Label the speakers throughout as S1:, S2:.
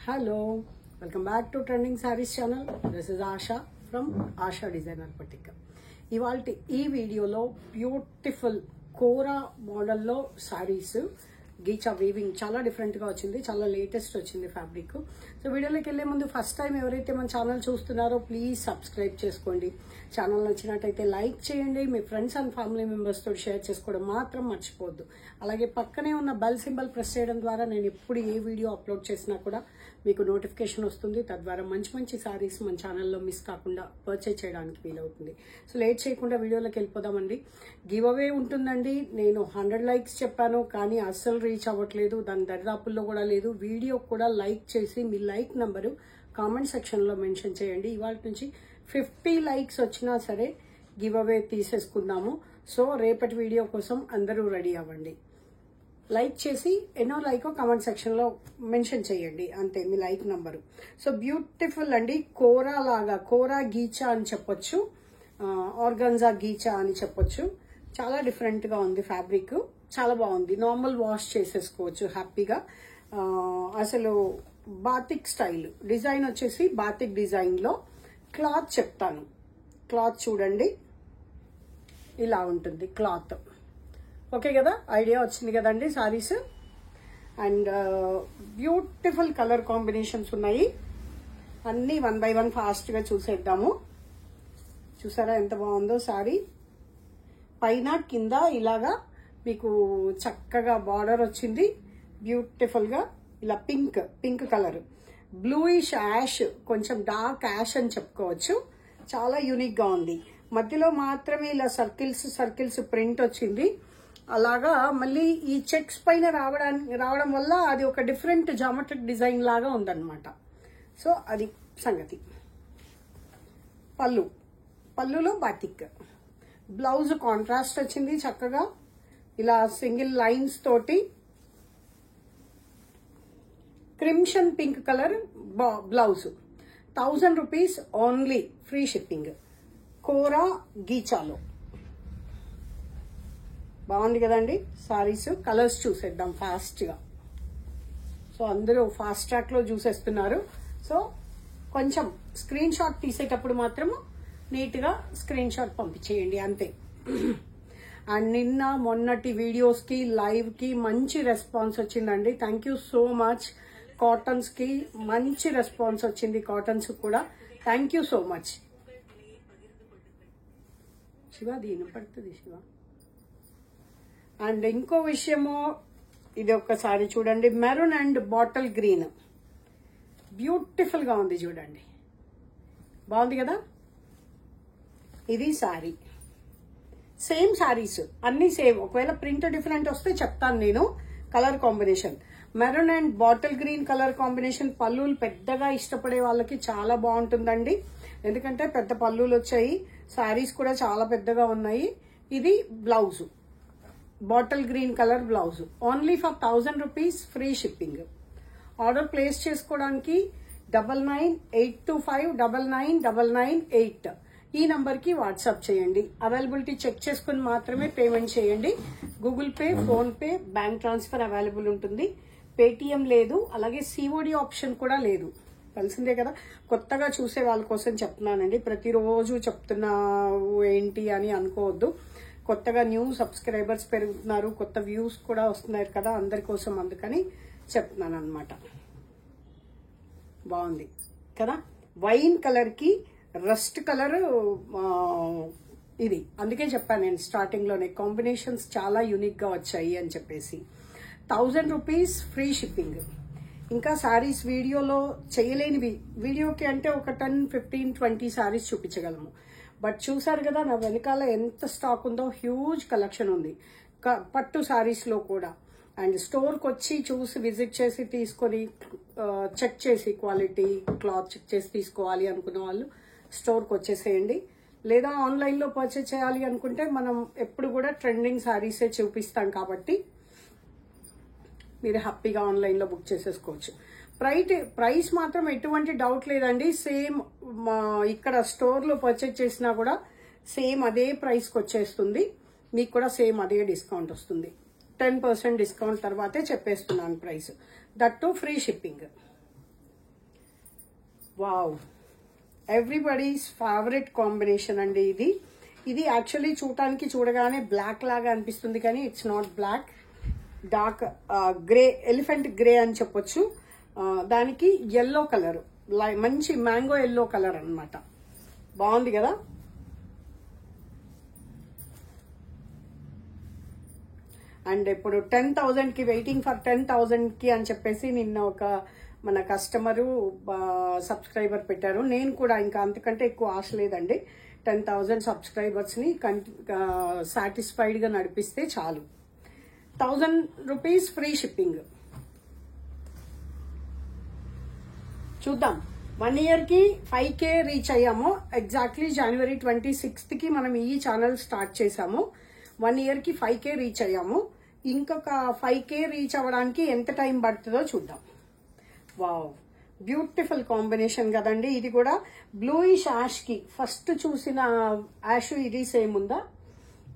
S1: Hello, welcome back to Trending Sarees channel. This is Asha from Asha Designer Boutique. ఇవాల్టి ఈ వీడియోలో beautiful కోరా మోడల్లో saris ghicha weaving చాలా different గా వచ్చింది, చాలా లేటెస్ట్ వచ్చింది ఫ్యాబ్రిక్. సో వీడియోలోకి వెళ్లే ముందు ఫస్ట్ టైం ఎవరైతే మన ఛానల్ చూస్తున్నారో ప్లీజ్ సబ్స్క్రైబ్ చేసుకోండి. ఛానల్ నచ్చినట్టయితే లైక్ చేయండి, మీ ఫ్రెండ్స్ అండ్ ఫ్యామిలీ మెంబర్స్ తో షేర్ చేసుకోవడం మాత్రం మర్చిపోవద్దు. అలాగే పక్కనే ఉన్న బెల్ సింబల్ ప్రెస్ చేయడం ద్వారా నేను ఎప్పుడు ఏ వీడియో అప్లోడ్ చేసినా కూడా మీకు నోటిఫికేషన్ వస్తుంది. తద్వారా మంచి మంచి సారీస్ మన ఛానల్లో మిస్ కాకుండా పర్చేజ్ చేయడానికి వీలవుతుంది. సో లేట్ చేయకుండా వీడియోలోకి వెళ్ళిపోదామండి. గివ్ అవే ఉంటుందండి. నేను 100 లైక్స్ చెప్పాను, కానీ అస్సలు రీచ్ అవ్వట్లేదు. దాని దరిదాపుల్లో కూడా లేదు. వీడియో కూడా లైక్ చేసి మీ లైక్ నంబరు కామెంట్ సెక్షన్లో మెన్షన్ చేయండి. ఇవాళ నుంచి 50 లైక్స్ వచ్చినా సరే గివ్ అవే తీసేసుకుందాము. సో రేపటి వీడియో కోసం అందరూ రెడీ అవ్వండి. లైక్ చేసి ఎన్నో లైకో కామెంట్ సెక్షన్లో మెన్షన్ చేయండి, అంతే మీ లైక్ నంబరు. సో బ్యూటిఫుల్ అండి, కోరా లాగా, కోరా గీచా అని చెప్పొచ్చు, ఆర్గన్జా గీచా అని చెప్పొచ్చు. చాలా డిఫరెంట్గా ఉంది ఫ్యాబ్రిక్, చాలా బాగుంది. నార్మల్ వాష్ చేసేసుకోవచ్చు హ్యాపీగా. అసలు బాతిక్ స్టైల్ డిజైన్ వచ్చేసి బాతిక్ డిజైన్లో క్లాత్ చెప్తాను. క్లాత్ చూడండి, ఇలా ఉంటుంది క్లాత్. ఓకే కదా, ఐడియా వచ్చింది కదండి saris. And beautiful colour combinations ఉన్నాయి. అన్నీ 1 by 1 ఫాస్ట్గా చూసేద్దాము. చూసారా ఎంత బాగుందో సారీ. పైన కింద ఇలాగా మీకు చక్కగా బార్డర్ వచ్చింది. బ్యూటిఫుల్గా ఇలా పింక్ కలర్, బ్లూయిష్ యాష్, కొంచెం డార్క్ యాష్ అని చెప్పుకోవచ్చు. చాలా యూనిక్గా ఉంది. మధ్యలో మాత్రమే ఇలా సర్కిల్స్ ప్రింట్ వచ్చింది. అలాగా మళ్ళీ ఈ చెక్స్ పైన రావడం వల్ల అది ఒక డిఫరెంట్ జామెట్రిక్ డిజైన్ లాగా ఉందన్నమాట. సో అది సంగతి. పళ్ళులో బాతిక్, బ్లౌజ్ కాంట్రాస్ట్ వచ్చింది చక్కగా. ఇలా సింగిల్ లైన్స్ తోటి crimson pink colour blouse. 1000 rupees only, free shipping. కోరా గీచాలో బాగుంది కదండి సారీస్. కలర్స్ చూసేద్దాం ఫాస్ట్గా. సో అందరూ ఫాస్ట్ ట్రాక్లో చూసేస్తున్నారు. సో కొంచెం స్క్రీన్ షాట్ తీసేటప్పుడు మాత్రము నీట్గా స్క్రీన్ షాట్ పంపించేయండి, అంతే. అండ్ నిన్న మొన్నటి వీడియోస్కి లైవ్కి మంచి రెస్పాన్స్ వచ్చిందండి. Thank you so much. కాటన్స్కి మంచి రెస్పాన్స్ వచ్చింది, కాటన్స్ కూడా. Thank you so much. Shiva దీని పడుతుంది శివ. అండ్ ఇంకో విషయము, ఇది ఒక్కసారి చూడండి, మెరూన్ అండ్ బాటిల్ గ్రీన్. బ్యూటిఫుల్గా ఉంది చూడండి, బాగుంది కదా. ఇది సారీ, సేమ్ సారీస్ అన్ని సేమ్. ఒకవేళ ప్రింట్ డిఫరెంట్ వస్తే చెప్తాను నేను. Colour combination maroon and bottle green colour combination. పళ్ళులు పెద్దగా ఇష్టపడే వాళ్ళకి చాలా బాగుంటుందండి, ఎందుకంటే పెద్ద పళ్ళులు వచ్చాయి. సారీస్ కూడా చాలా పెద్దగా ఉన్నాయి. ఇది blouse, bottle green colour blouse. Only for 1000 rupees, free shipping. Order place చేసుకోవడానికి 9982599998 ఈ నంబర్కి వాట్సాప్ చేయండి. అవైలబిలిటీ చెక్ చేసుకుని మాత్రమే పేమెంట్ చేయండి. Google pay, phone pay, bank transfer available ఉంటుంది. పేటిఎం లేదు, అలాగే సిఓడి ఆప్షన్ కూడా లేదు. తెలిసిందే కదా, కొత్తగా చూసే వాళ్ళ కోసం చెప్తున్నానండి. ప్రతిరోజు చెప్తున్నా ఏంటి అని అనుకోవద్దు. కొత్తగా న్యూ సబ్స్క్రైబర్స్ పెరుగుతున్నారు, కొత్త వ్యూస్ కూడా వస్తున్నారు కదా అందరి కోసం, అందుకని చెప్తున్నాను అనమాట. బాగుంది కదా, వైన్ కలర్కి రస్ట్ కలర్ ఇది. అందుకే చెప్పాను నేను స్టార్టింగ్లోనే, కాంబినేషన్స్ చాలా యూనిక్గా వచ్చాయి అని చెప్పేసి. 1000 రూపీస్, ఫ్రీ షిప్పింగ్. ఇంకా సారీస్ వీడియోలో చేయలేనివి, వీడియోకి అంటే ఒక 10, 15, 20 సారీస్ చూపించగలము. బట్ చూసారు కదా నా వెనకాల ఎంత స్టాక్ ఉందో, హ్యూజ్ కలెక్షన్ ఉంది పట్టు సారీస్లో కూడా. అండ్ స్టోర్కి వచ్చి చూసి విజిట్ చేసి తీసుకొని చెక్ చేసి క్వాలిటీ క్లాత్ చెక్ చేసి తీసుకోవాలి అనుకున్న వాళ్ళు స్టోర్కి వచ్చేసేయండి. లేదా ఆన్లైన్లో పర్చేజ్ చేయాలి అనుకుంటే మనం ఎప్పుడు కూడా ట్రెండింగ్ సారీసే చూపిస్తాం కాబట్టి మీరు హ్యాపీగా ఆన్లైన్లో బుక్ చేసేసుకోవచ్చు. ప్రైస్ మాత్రం ఎటువంటి డౌట్ లేదండి. సేమ్ ఇక్కడ స్టోర్లో పర్చేజ్ చేసినా కూడా సేమ్ అదే ప్రైస్కి వచ్చేస్తుంది. మీకు కూడా సేమ్ అదే డిస్కౌంట్ వస్తుంది. 10% డిస్కౌంట్ తర్వాతే చెప్పేస్తున్నాను price. That too free shipping. Wow, everybody's favourite combination అండి ఇది. ఇది యాక్చువల్లీ చూడగానే బ్లాక్ లాగా అనిపిస్తుంది, కానీ it's not black, dark grey, elephant grey అని చెప్పొచ్చు. దానికి ఎల్లో కలర్, మంచి మ్యాంగో ఎల్లో కలర్ అన్నమాట. బాగుంది కదా. అండ్ ఇప్పుడు 10,000 కి వెయిటింగ్ ఫర్ 10,000 కి అని చెప్పేసి నిన్న ఒక మన కస్టమరు సబ్స్క్రైబర్ పెట్టారు. నేను కూడా ఇంకా అంతకంటే ఎక్కువ ఆశ లేదండి. 10,000 సబ్స్క్రైబర్స్ ని సాటిస్ఫైడ్ గా నడిపిస్తే చాలు. 1,000 రూపీస్ ఫ్రీ షిప్పింగ్. చూద్దాం, 1 year కి 5K రీచ్ అయ్యాము. ఎగ్జాక్ట్లీ January 26th కి మనం ఈ ఛానల్ స్టార్ట్ చేసాము. 1 year కి 5K రీచ్ అయ్యాము. ఇంకొక 5K రీచ్ అవ్వడానికి ఎంత టైం పడుతుందో చూద్దాం. వావ్, బ్యూటిఫుల్ కాంబినేషన్ కదండి. ఇది కూడా బ్లూయిష్ యాష్ కి, ఫస్ట్ చూసిన యాష్ ఇది సేమ్ ఉందా?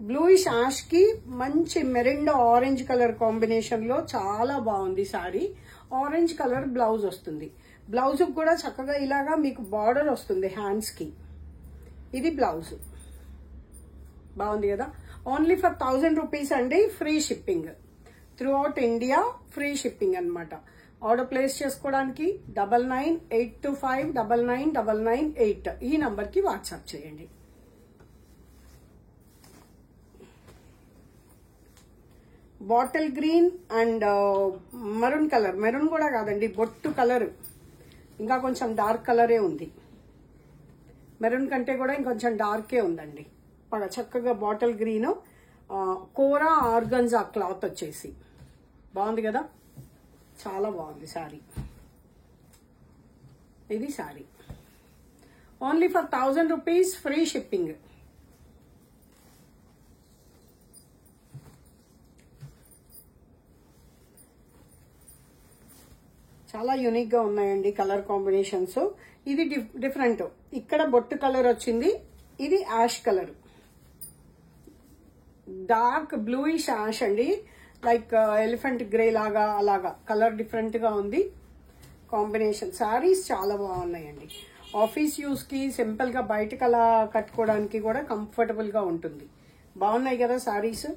S1: బ్లూయిష్ యాష్ కి మంచి మెరిండా ఆరెంజ్ కలర్ కాంబినేషన్ లో చాలా బాగుంది సారీ. ఆరెంజ్ కలర్ బ్లౌజ్ వస్తుంది. బ్లౌజ్ కూడా చక్కగా ఇలాగా మీకు బార్డర్ వస్తుంది హ్యాండ్స్ కి. ఇది బ్లౌజ్ బాగుంది కదా. ఓన్లీ ఫర్ 1,000 రూపీస్ అండి, free shipping through out India, free shipping అన్నమాట. ఆర్డర్ ప్లేస్ చేసుకోవడానికి 9982599998 ఈ నంబర్ కి వాట్సాప్ చేయండి. Bottle green and maroon colour, maroon కూడా కాదండి, బొట్టు కలర్, ఇంకా కొంచెం డార్క్ కలరే ఉంది. మెరూన్ కంటే కూడా ఇంకొంచెం డార్కే ఉందండి. చక్కగా బాటిల్ గ్రీన్, కోరా ఆర్గన్జా క్లాత్ వచ్చేసి బాగుంది కదా, చాలా బాగుంది సారీ. ఇది sorry only for 1,000 rupees free shipping. చాలా యూనిక్ గా ఉన్నాయండి కలర్ కాంబినేషన్స్. ఇది డిఫరెంట్, ఇక్కడ బొట్టు కలర్ వచ్చింది, ఇది ash colour, dark bluish ash అండి, లైక్ ఎలిఫెంట్ గ్రే లాగా అలాగా కలర్ డిఫరెంట్ గా ఉంది. కాంబినేషన్ సారీస్ చాలా బాగున్నాయండి. ఆఫీస్ యూస్ కి, సింపుల్ గా బయటకు అలా కట్టుకోవడానికి కూడా కంఫర్టబుల్ గా ఉంటుంది. బాగున్నాయి కదా సారీస్.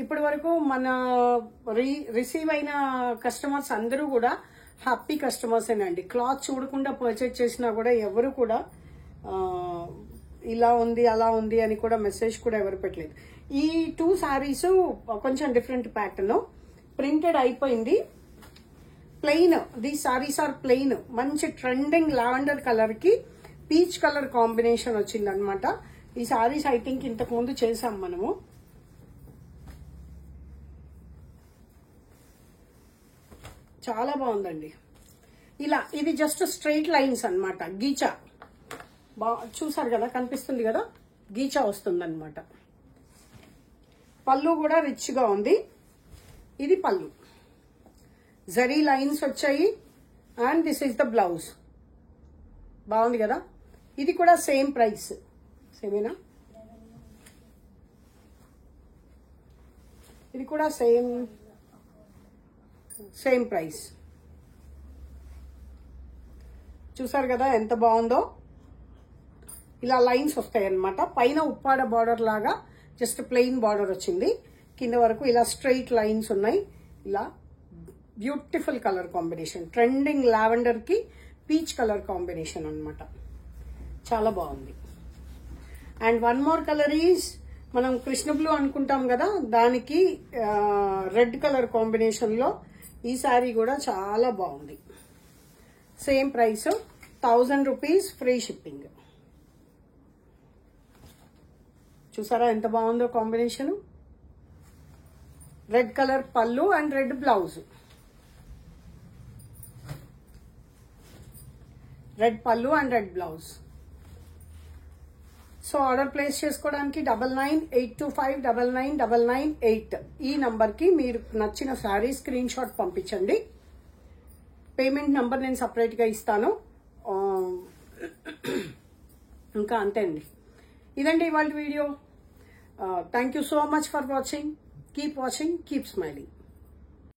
S1: ఇప్పటి వరకు మన రిసీవ్ అయిన కస్టమర్స్ అందరూ కూడా హ్యాపీ కస్టమర్స్ ఏనండి. క్లాత్ చూడకుండా పర్చేజ్ చేసినా కూడా ఎవరు కూడా ఇలా ఉంది అలా ఉంది అని కూడా మెసేజ్ కూడా ఎవరు పెట్టలేదు. ఈ 2 సారీస్ కొంచెం డిఫరెంట్ ప్యాటర్న్, ప్రింటెడ్ అయిపోయింది. ప్లెయిన్, దీ సారీస్ ఆర్ ప్లెయిన్. మంచి ట్రెండింగ్ లావెండర్ కలర్ కి పీచ్ కలర్ కాంబినేషన్ వచ్చింది అనమాట. ఈ సారీస్ ఐ థింక్ ఇంతకు ముందు చేసాం మనము. చాలా బాగుందండి. ఇలా ఇది జస్ట్ స్ట్రైట్ లైన్స్ అన్నమాట, గీచా చూసారు కదా, కనిపిస్తుంది కదా, గీచా వస్తుంది అనమాట. పళ్ళు కూడా రిచ్ గా ఉంది. ఇది పళ్ళు, జరీ లైన్స్ వచ్చాయి. And this is the blouse. బాగుంది కదా. ఇది కూడా సేమ్ ప్రైస్, సేమేనా? ఇది కూడా సేమ్ ప్రైస్. చూసారు కదా ఎంత బాగుందో. ఇలా లైన్స్ వస్తాయి అన్నమాట. పైన ఉప్పాడ బార్డర్ లాగా జస్ట్ ప్లెయిన్ బార్డర్ వచ్చింది, కింద వరకు ఇలా స్ట్రైట్ లైన్స్ ఉన్నాయి. ఇలా beautiful colour combination, trending lavender కి పీచ్ కలర్ కాంబినేషన్ అన్నమాట. చాలా బాగుంది. And one more colour is, మనం కృష్ణ బ్లూ అనుకుంటాం కదా, దానికి రెడ్ కలర్ కాంబినేషన్ లో ఈ సారీ కూడా చాలా బాగుంది. Same price, 1,000 rupees free shipping. చూసారా ఎంత బాగుందో కాంబినేషన్. రెడ్ కలర్ పళ్ళు అండ్ రెడ్ బ్లౌజ్. రెడ్ పళ్ళు and red blouse. So order place చేసుకోవడానికి 9982599998 ఈ నంబర్ కి మీరు నచ్చిన శారీ స్క్రీన్ షాట్ పంపించండి. పేమెంట్ నంబర్ నేను సపరేట్ గా ఇస్తాను. ఇంకా అంతే అండి. ఇదండి ఇవాళ video. Thank you so much for watching. Keep watching, keep smiling.